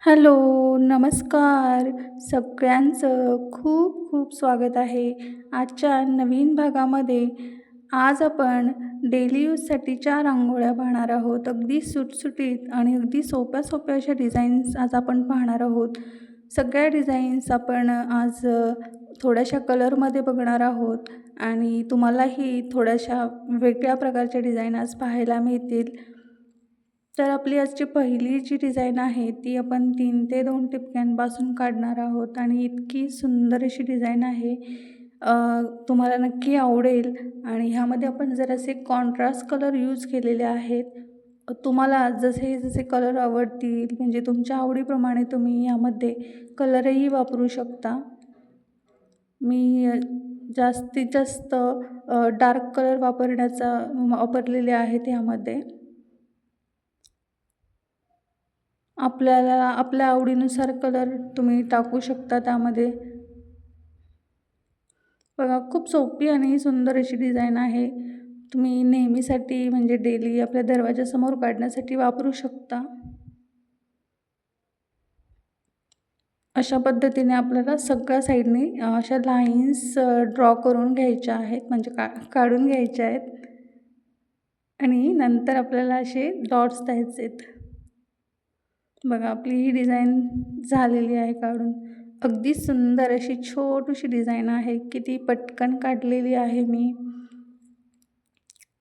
Hello, नमस्कार. सगळ्यांचं खूप खूप स्वागत आहे आजच्या नवीन भागामध्ये. आज आपण डेली यूजसाठीच्या रांगोळ्या पाहणार आहोत. अगदी सुटसुटीत आणि अगदी सोप्या-सोप्या अशा डिझाईन्स आज आपण पाहणार आहोत. सगळ्या डिझाईन्स आपण आज थोड्याशा कलरमध्ये बघणार आहोत आणि तुम्हालाही थोड्याशा वेगळ्या प्रकारच्या डिझाईन आज पाहायला मिळतील. तर आपली आजची पहिली जी डिझाईन आहे ती आपण 3 ते 2 टिपक्यांपासून काढणार आहोत आणि इतकी सुंदर अशी डिझाईन आहे. तुम्हाला नक्की आवडेल आणि ह्यामध्ये आपण जरासे कॉन्ट्रास्ट कलर यूज केलेले आहेत. तुम्हाला जसे जसे कलर आवडतील म्हणजे तुमच्या आवडीप्रमाणे तुम्ही यामध्ये कलरही वापरू शकता. मी जास्तीत जास्त डार्क कलर वापरलेले आहेत ह्यामध्ये. आपल्याला आपल्या आवडीनुसार कलर तुम्ही टाकू शकता त्यामध्ये. बघा खूप सोपी आणि सुंदर अशी डिझाईन आहे. तुम्ही नेहमीसाठी म्हणजे डेली आपल्या दरवाजासमोर काढण्यासाठी वापरू शकता. अशा पद्धतीने आपल्याला सगळ्या साईडनी अशा लाईन्स ड्रॉ करून घ्यायच्या आहेत म्हणजे काढून घ्यायच्या आहेत आणि नंतर आपल्याला असे डॉट्स द्यायचे आहेत. बघा आपली ही डिझाईन झालेली आहे काढून. अगदी सुंदर अशी छोटीशी डिझाईन आहे. किती पटकन काढलेली आहे मी.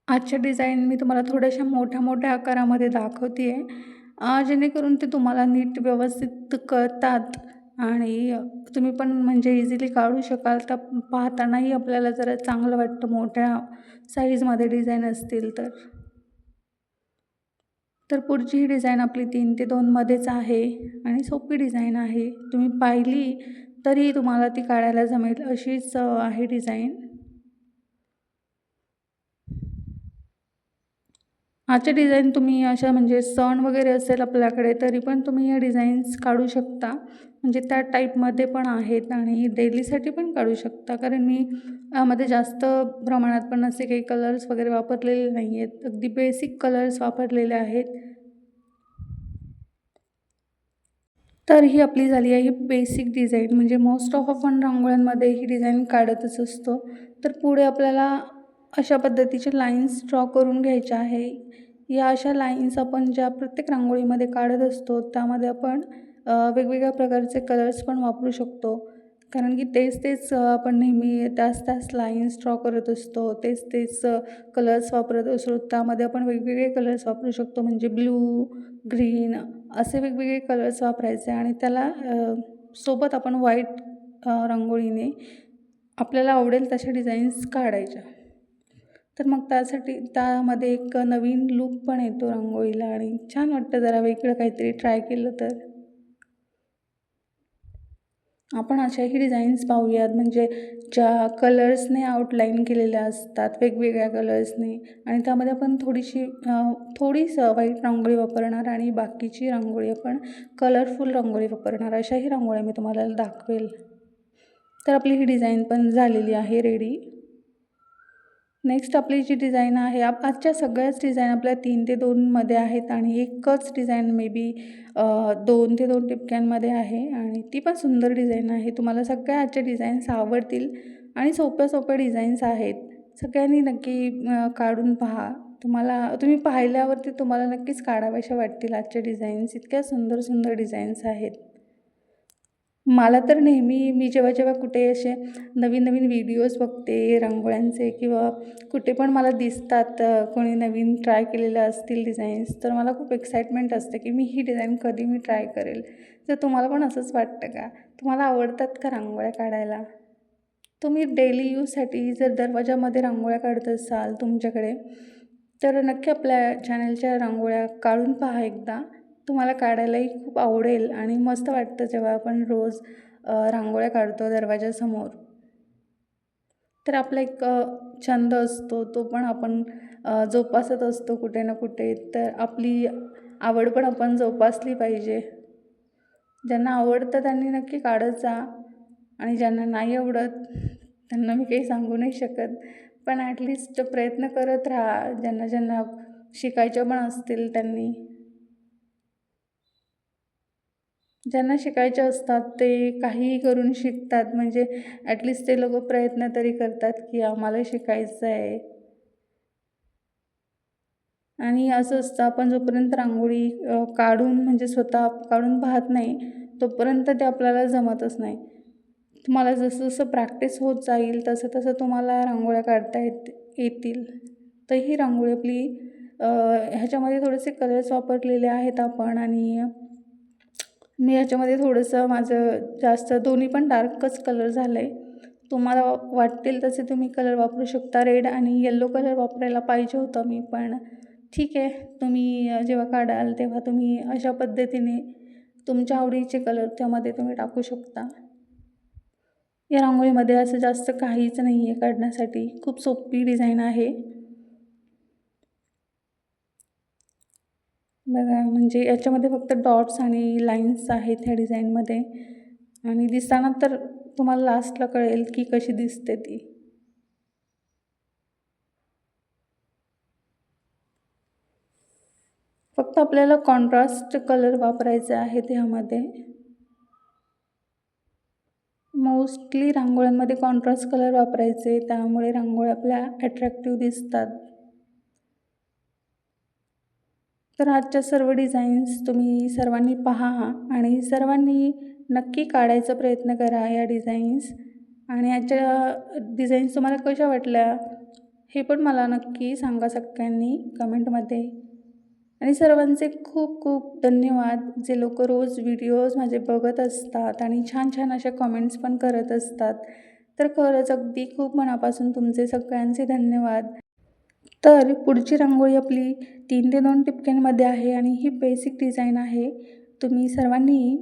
आजच्या डिझाईन मी तुम्हाला थोड्याशा मोठ्या-मोठ्या आकारामध्ये दाखवते आहे. जेणेकरून ते तुम्हाला नीट व्यवस्थित कळतात आणि तुम्ही पण म्हणजे इझिली काढू शकाल. तर पाहतानाही आपल्याला जरा चांगलं वाटतं मोठ्या साईजमध्ये डिझाईन असतील तर. तर पुढची ही डिझाईन आपली 3 ते 2 मध्येच आहे आणि सोपी डिझाईन आहे. तुम्ही पाहिली तरी तुम्हाला ती काढायला जमेल अशीच आहे डिझाईन. आजच्या डिझाईन तुम्ही अशा म्हणजे सण वगैरे असेल आपल्याकडे तरी पण तुम्ही या डिझाईन्स काढू शकता. म्हणजे त्या टाईपमध्ये पण आहेत आणि डेलीसाठी पण काढू शकता. कारण मी यामध्ये जास्त प्रमाणात पण असे काही कलर्स वगैरे वापरलेले नाही आहेत. अगदी बेसिक कलर्स वापरलेले आहेत. तर ही आपली झाली आहे बेसिक डिझाईन. म्हणजे मोस्ट ऑफ आपण रांगोळ्यांमध्ये ही डिझाईन काढतच असतो. तर पुढे आपल्याला अशा पद्धतीच्या लाईन्स ड्रॉ करून घ्यायच्या आहे. या अशा लाईन्स आपण ज्या प्रत्येक रांगोळीमध्ये काढत असतो त्यामध्ये आपण वेगवेगळ्या प्रकारचे कलर्स पण वापरू शकतो. कारण की तेच आपण नेहमी त्याच लाईन्स ड्रॉ करत असतो. तेच कलर्स वापरत असतो. त्यामध्ये आपण वेगवेगळे कलर्स वापरू शकतो. म्हणजे ब्लू, ग्रीन असे वेगवेगळे कलर्स वापरायचे आणि त्याला सोबत आपण व्हाईट रांगोळीने आपल्याला आवडेल तशा डिझाईन्स काढायच्या. तर मग त्यामध्ये एक नवीन लूक पण येतो रांगोळीला आणि छान वाटतं जरा वेगळं काहीतरी ट्राय केलं तर. आपण अशाही डिझाईन्स पाहूयात म्हणजे ज्या कलर्सने आउटलाईन केलेल्या असतात वेगवेगळ्या कलर्सने आणि त्यामध्ये आपण थोडीसं व्हाईट रांगोळी वापरणार आणि बाकीची रांगोळी आपण कलरफुल रांगोळी वापरणार. अशाही रांगोळ्या मी तुम्हाला दाखवेल. तर आपली ही डिझाईन पण झालेली आहे रेडी. नेक्स्ट आपली जी डिझाईन आहे आजच्या सगळ्याच डिझाईन आपल्या 3 ते 2 मध्ये आहेत आणि एकच डिझाईन मे बी 2 ते 2 टिपक्यांमध्ये आहे आणि ती पण सुंदर डिझाईन आहे. तुम्हाला सगळ्या आजच्या डिझाईन्स आवडतील आणि सोप्या डिझाईन्स आहेत. सगळ्यांनी नक्की काढून पहा. तुम्ही पाहिल्यावरती तुम्हाला नक्कीच काढाव्याशा वाटतील आजच्या डिझाईन्स. इतक्या सुंदर डिझाईन्स आहेत. मला तर नेहमी मी जेव्हा कुठे असे नवीन व्हिडिओज बघते रांगोळ्यांचे किंवा कुठे पण मला दिसतात कोणी नवीन ट्राय केलेलं असतील डिझाईन्स तर मला खूप एक्साइटमेंट असते की मी ही डिझाईन कधी मी ट्राय करेल. तर तुम्हाला पण असंच वाटतं का? तुम्हाला आवडतात का रांगोळ्या काढायला? तुम्ही डेली यूजसाठी जर दरवाजामध्ये रांगोळ्या काढत असाल तुमच्याकडे तर नक्की आपल्या चॅनलच्या रांगोळ्या काढून पहा एकदा. तुम्हाला काढायलाही खूप आवडेल आणि मस्त वाटतं जेव्हा आपण रोज रांगोळ्या काढतो दरवाजासमोर. तर आपला एक छंद असतो तो पण आपण जोपासत असतो कुठे ना कुठे. तर आपली आवड पण आपण जोपासली पाहिजे. ज्यांना आवडतं त्यांनी नक्की काढत जा आणि ज्यांना नाही आवडत त्यांना मी काही सांगू नाही शकत. पण ॲटलिस्ट प्रयत्न करत राहा. ज्यांना शिकायच्या पण असतील त्यांनी. ज्यांना शिकायचे असतात ते काहीही करून शिकतात. म्हणजे ॲटलीस्ट ते लोकं प्रयत्न तरी करतात, की आम्हाला शिकायचं आहे. आणि असं असतं आपण जोपर्यंत रांगोळी काढून म्हणजे स्वतः काढून पाहत नाही, तोपर्यंत ते आपल्याला जमतच नाही. तुम्हाला जसं-जसं प्रॅक्टिस होत जाईल, तसं-तसं तुम्हाला रांगोळ्या काढता येतील. तर ही रांगोळी आपली ह्याच्यामध्ये थोडेसे कलर्स वापरलेले आहेत आपण आणि मी ह्याच्यामध्ये थोडंसं माझं जास्त दोन्ही पण डार्कच कलर झालं आहे. तुम्हाला वाटतील तसे तुम्ही कलर वापरू शकता. रेड आणि येलो कलर वापरायला पाहिजे होता मी, पण ठीक आहे. तुम्ही जेव्हा काढाल तेव्हा तुम्ही अशा पद्धतीने तुमच्या आवडीचे कलर त्यामध्ये तुम्ही टाकू शकता. या रांगोळीमध्ये असं जास्त काहीच नाही आहे काढण्यासाठी. खूप सोपी डिझाईन आहे. बघा म्हणजे याच्यामध्ये फक्त डॉट्स आणि लाईन्स आहेत ह्या डिझाईनमध्ये आणि दिसताना तर तुम्हाला लास्टला कळेल की कशी दिसते ती. फक्त आपल्याला कॉन्ट्रास्ट कलर वापरायचे आहेत ह्यामध्ये. मोस्टली रांगोळ्यांमध्ये कॉन्ट्रास्ट कलर वापरायचे, त्यामुळे रांगोळ्या आपल्या अट्रॅक्टिव्ह दिसतात. तर आजच्या सर्व डिझाईन्स तुम्ही सर्वांनी पहा आणि सर्वांनी नक्की काढायचा प्रयत्न करा या डिझाईन्स आणि याच्या डिझाईन्स तुम्हाला कशा वाटल्या हे पण मला नक्की सांगा सगळ्यांनी कमेंटमध्ये. आणि सर्वांचे खूप खूप धन्यवाद जे लोक रोज व्हिडिओज माझे बघत असतात आणि छान छान अशा कमेंट्स पण करत असतात. तर खरंच अगदी खूप मनापासून तुमचे सगळ्यांचे धन्यवाद. तर पुढची रांगोळी आपली 3 ते 2 टिपक्यांमध्ये आहे आणि ही बेसिक डिझाईन आहे. तुम्ही सर्वांनी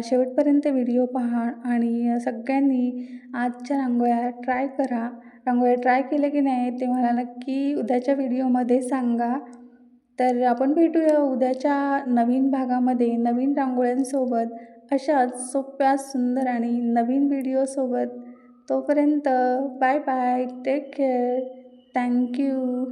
शेवटपर्यंत व्हिडिओ पहा आणि सगळ्यांनी आजच्या रांगोळ्या ट्राय करा. रांगोळ्या ट्राय केल्या की नाही ते मला नक्की उद्याच्या व्हिडिओमध्ये सांगा. तर आपण भेटूया उद्याच्या नवीन भागामध्ये नवीन रांगोळ्यांसोबत अशाच सोप्या, सुंदर आणि नवीन व्हिडिओसोबत. तोपर्यंत bye bye. Take care. Thank you.